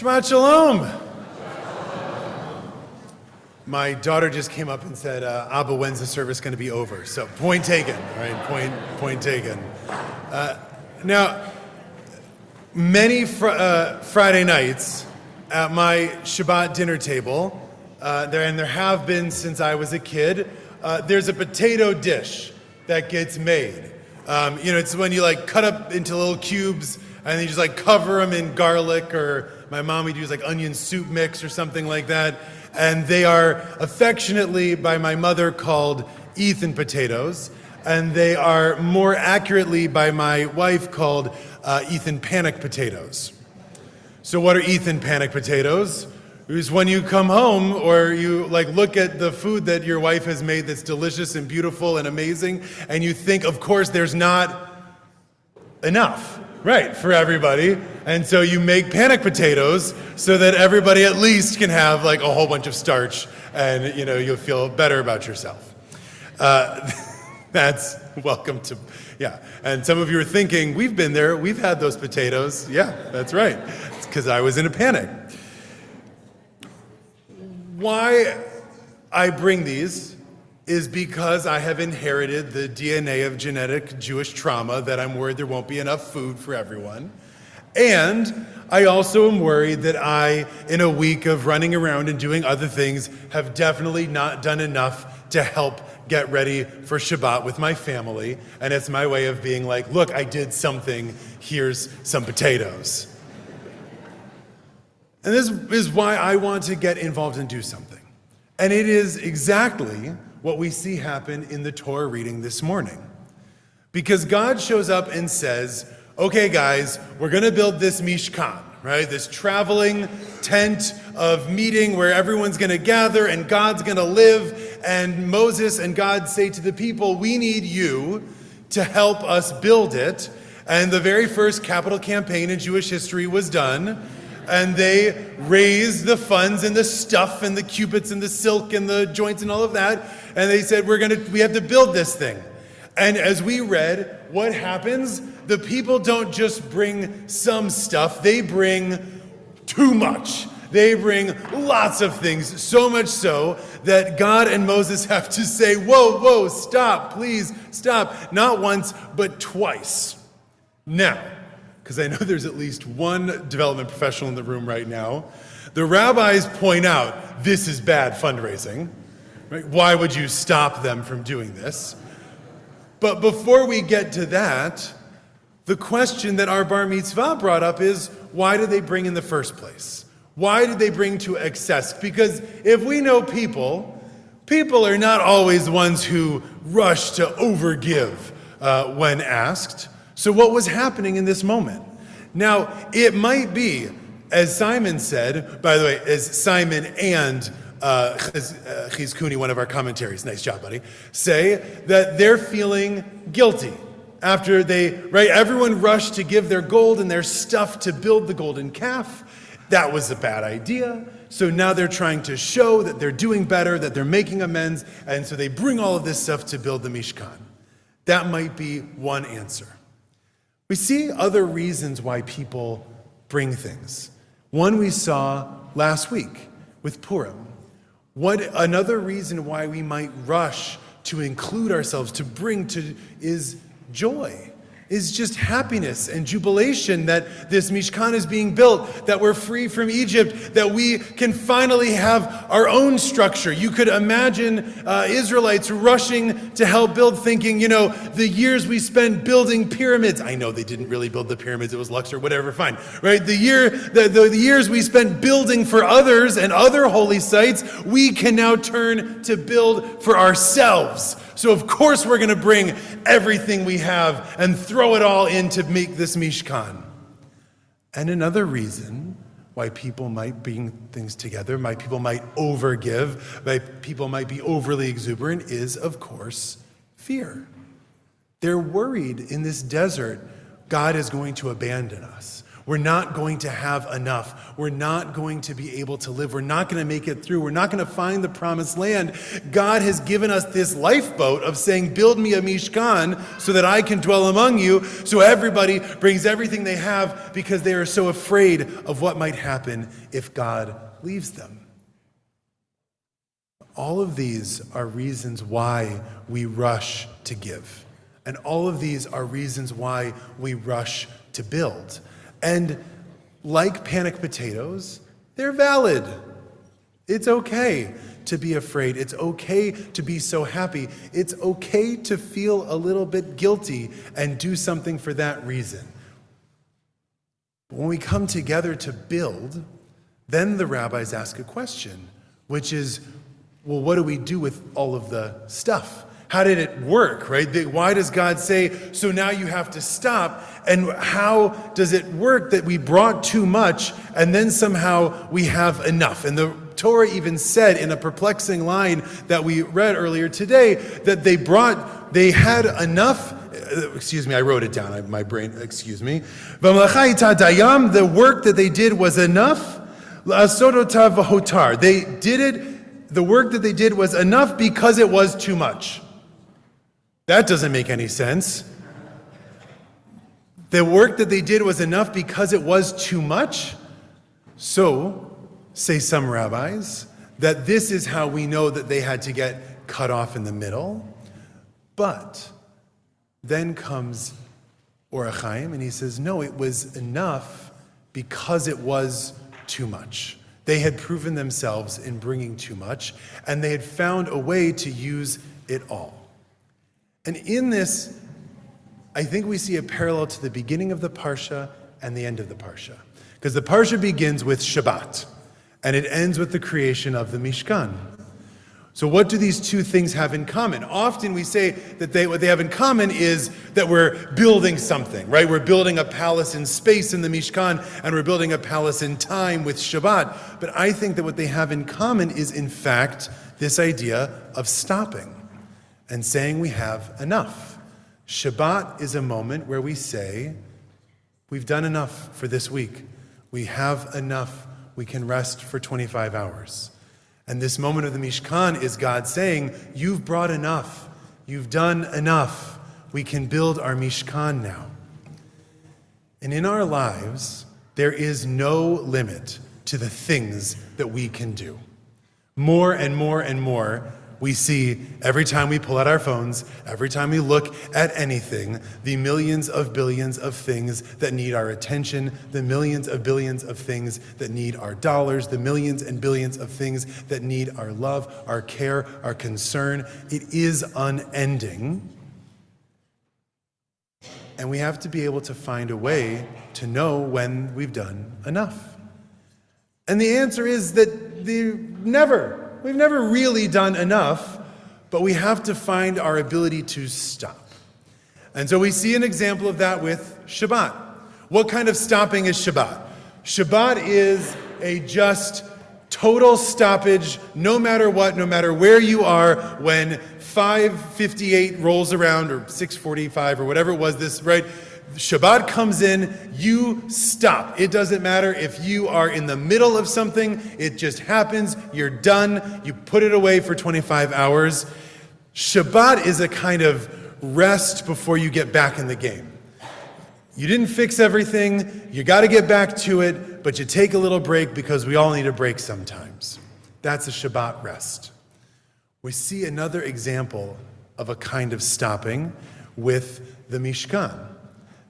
Shabbat Shalom. My daughter just came up and said, Abba, when's the service going to be over? So point taken, all right? Point taken. Now, many Friday nights at my Shabbat dinner table, there have been since I was a kid, there's a potato dish that gets made. It's when you cut up into little cubes and then you just cover them in garlic, or my mom would use onion soup mix or something like that. And they are affectionately by my mother called Ethan potatoes, and they are more accurately by my wife called Ethan panic potatoes. So what are Ethan panic potatoes? Is when you come home or you look at the food that your wife has made that's delicious and beautiful and amazing, and you think, of course, there's not enough, right, for everybody. And so you make panic potatoes so that everybody at least can have a whole bunch of starch, and you'll feel better about yourself. That's welcome to, yeah. And some of you are thinking, we've been there, we've had those potatoes. Yeah, that's right. It's because I was in a panic. Why I bring these is because I have inherited the DNA of genetic Jewish trauma that I'm worried there won't be enough food for everyone. And I also am worried that I, in a week of running around and doing other things, have definitely not done enough to help get ready for Shabbat with my family. And it's my way of being look, I did something, here's some potatoes. And this is why I want to get involved and do something. And it is exactly what we see happen in the Torah reading this morning. Because God shows up and says, okay guys, we're going to build this Mishkan, right? This traveling tent of meeting where everyone's going to gather and God's going to live. And Moses and God say to the people, we need you to help us build it. And the very first capital campaign in Jewish history was done. And they raised the funds and the stuff and the cubits and the silk and the joints and all of that. And they said, we have to build this thing. And as we read, what happens? The people don't just bring some stuff, they bring too much. They bring lots of things, so much so that God and Moses have to say, whoa, stop, please, stop. Not once, but twice. Now, because I know there's at least one development professional in the room right now, the rabbis point out, this is bad fundraising. Right? Why would you stop them from doing this? But before we get to that, the question that our bar mitzvah brought up is, why did they bring in the first place? Why did they bring to excess? Because if we know people are not always the ones who rush to overgive when asked. So what was happening in this moment? Now, it might be, as Simon said, by the way, as Simon and Chizkuni, one of our commentaries, nice job, buddy, say that they're feeling guilty after everyone rushed to give their gold and their stuff to build the golden calf. That was a bad idea. So now they're trying to show that they're doing better, that they're making amends, and so they bring all of this stuff to build the Mishkan. That might be one answer. We see other reasons why people bring things. One we saw last week with Purim. Another reason why we might rush to include ourselves, to bring to, is joy, is just happiness and jubilation that this Mishkan is being built, that we're free from Egypt, that we can finally have our own structure. You could imagine Israelites rushing to help build, thinking, the years we spent building pyramids. I know they didn't really build the pyramids, it was Luxor, whatever, fine. Right? The years we spent building for others and other holy sites, we can now turn to build for ourselves. So of course we're going to bring everything we have and throw it all in to make this Mishkan. And another reason why people might bring things together, people might overgive, people might be overly exuberant, is of course fear. They're worried in this desert. God is going to abandon us. We're not going to have enough. We're not going to be able to live. We're not going to make it through. We're not going to find the promised land. God has given us this lifeboat of saying, build me a mishkan so that I can dwell among you. So everybody brings everything they have because they are so afraid of what might happen if God leaves them. All of these are reasons why we rush to give. And all of these are reasons why we rush to build. And like panic potatoes, they're valid. It's okay to be afraid. It's okay to be so happy. It's okay to feel a little bit guilty and do something for that reason. But when we come together to build, then the rabbis ask a question, which is, well, what do we do with all of the stuff? How did it work, right? Why does God say, so now you have to stop? And how does it work that we brought too much and then somehow we have enough? And the Torah even said in a perplexing line that we read earlier today that they had enough. Excuse me, I wrote it down. My brain, excuse me. The work that they did was enough. They did it. The work that they did was enough because it was too much. That doesn't make any sense. The work that they did was enough because it was too much. So, say some rabbis, that this is how we know that they had to get cut off in the middle. But then comes Or HaChaim, and he says, no, it was enough because it was too much. They had proven themselves in bringing too much, and they had found a way to use it all. And in this, I think we see a parallel to the beginning of the Parsha and the end of the Parsha. Because the Parsha begins with Shabbat, and it ends with the creation of the Mishkan. So what do these two things have in common? Often we say that what they have in common is that we're building something, right? We're building a palace in space in the Mishkan, and we're building a palace in time with Shabbat. But I think that what they have in common is, in fact, this idea of stopping and saying we have enough. Shabbat is a moment where we say, we've done enough for this week. We have enough. We can rest for 25 hours. And this moment of the Mishkan is God saying, you've brought enough. You've done enough. We can build our Mishkan now. And in our lives, there is no limit to the things that we can do. More and more and more, we see every time we pull out our phones, every time we look at anything, the millions of billions of things that need our attention, the millions of billions of things that need our dollars, the millions and billions of things that need our love, our care, our concern. It is unending. And we have to be able to find a way to know when we've done enough. And the answer is that we've never really done enough, but we have to find our ability to stop. And so we see an example of that with Shabbat. What kind of stopping is Shabbat? Shabbat is a just total stoppage, no matter what, no matter where you are, when 5:58 rolls around, or 6:45, or whatever it was, right? Shabbat comes in, you stop. It doesn't matter if you are in the middle of something, it just happens, you're done, you put it away for 25 hours. Shabbat is a kind of rest before you get back in the game. You didn't fix everything, you got to get back to it, but you take a little break because we all need a break sometimes. That's a Shabbat rest. We see another example of a kind of stopping with the Mishkan.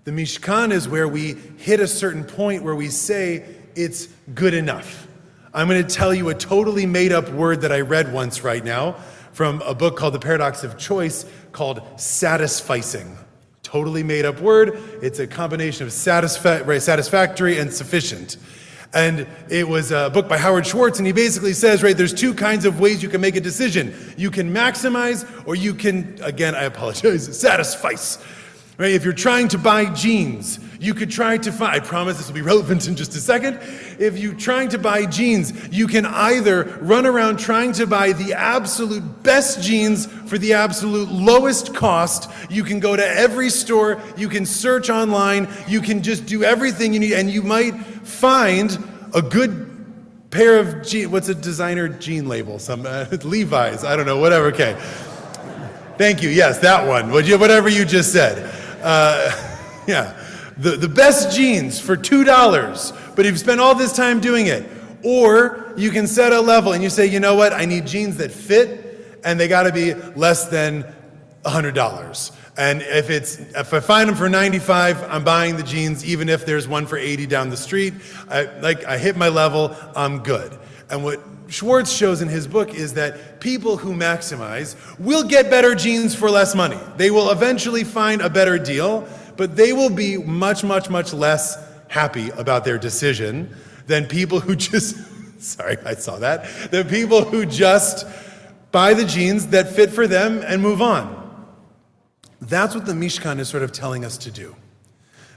The Mishkan is where we hit a certain point where we say, it's good enough. I'm going to tell you a totally made-up word that I read once right now from a book called The Paradox of Choice called satisficing. Totally made-up word. It's a combination of satisfactory and sufficient. And it was a book by Howard Schwartz, and he basically says, right, there's two kinds of ways you can make a decision. You can maximize, or you can, again, I apologize, satisfice. Right? If you're trying to buy jeans, you could try to find, I promise this will be relevant in just a second. If you're trying to buy jeans, you can either run around trying to buy the absolute best jeans for the absolute lowest cost. You can go to every store, you can search online, you can just do everything you need, and you might find a good pair of jeans. What's a designer jean label? Some Levi's, I don't know, whatever, okay. Thank you, yes, that one, whatever you just said. Yeah, the best jeans for $2, but you've spent all this time doing it. Or you can set a level and you say, you know what, I need jeans that fit and they gotta be less than $100. And if I find them for $95, I'm buying the jeans, even if there's one for $80 down the street. I hit my level, I'm good. And what Schwartz shows in his book is that people who maximize will get better jeans for less money. They will eventually find a better deal, but they will be much, much, much less happy about their decision than people who just, sorry, I saw that, the people who just buy the jeans that fit for them and move on. That's what the Mishkan is sort of telling us to do.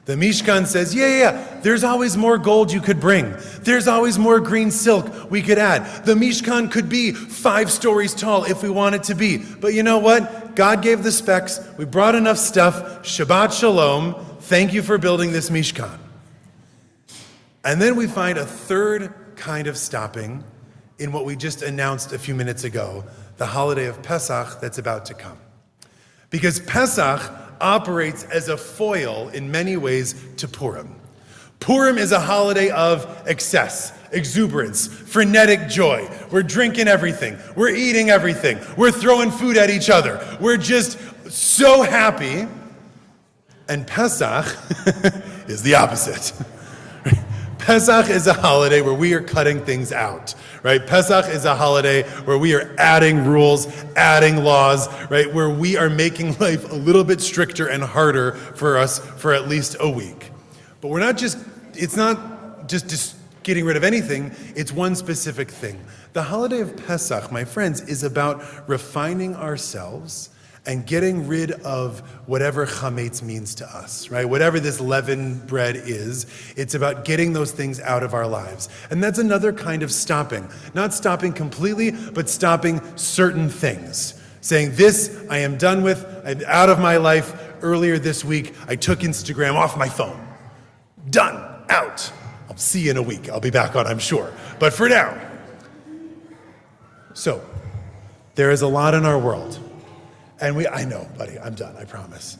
The Mishkan says, yeah, there's always more gold you could bring. There's always more green silk we could add. The Mishkan could be 5 stories tall if we want it to be. But you know what? God gave the specs. We brought enough stuff. Shabbat Shalom. Thank you for building this Mishkan. And then we find a third kind of stopping in what we just announced a few minutes ago, the holiday of Pesach that's about to come. Because Pesach operates as a foil in many ways to Purim. Purim is a holiday of excess, exuberance, frenetic joy. We're drinking everything. We're eating everything. We're throwing food at each other. We're just so happy. And Pesach is the opposite. Pesach is a holiday where we are cutting things out, right? Pesach is a holiday where we are adding rules, adding laws, right? Where we are making life a little bit stricter and harder for us for at least a week. But it's not just getting rid of anything, it's one specific thing. The holiday of Pesach, my friends, is about refining ourselves and getting rid of whatever chametz means to us, right? Whatever this leavened bread is, it's about getting those things out of our lives. And that's another kind of stopping. Not stopping completely, but stopping certain things. Saying, this I am done with, I'm out of my life. Earlier this week, I took Instagram off my phone. Done, out. I'll see you in a week. I'll be back on, I'm sure. But for now. So, there is a lot in our world. And I know, buddy, I'm done, I promise.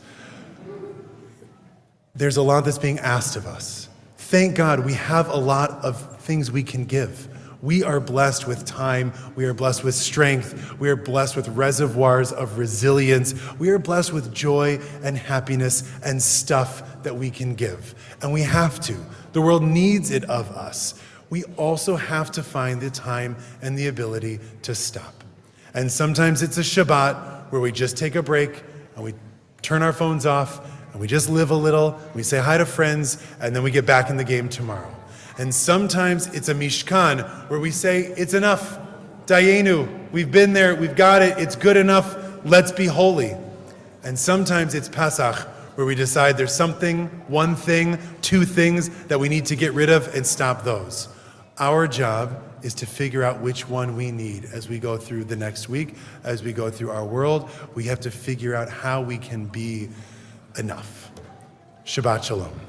There's a lot that's being asked of us. Thank God we have a lot of things we can give. We are blessed with time. We are blessed with strength. We are blessed with reservoirs of resilience. We are blessed with joy and happiness and stuff that we can give. And we have to. The world needs it of us. We also have to find the time and the ability to stop. And sometimes it's a Shabbat, where we just take a break and we turn our phones off and we just live a little, we say hi to friends, and then we get back in the game tomorrow. And sometimes it's a Mishkan where we say, it's enough, Dayenu, we've been there, we've got it, it's good enough, let's be holy. And sometimes it's Pesach where we decide there's something, one thing, two things that we need to get rid of and stop those. Our job is to figure out which one we need as we go through the next week, as we go through our world. We have to figure out how we can be enough. Shabbat Shalom.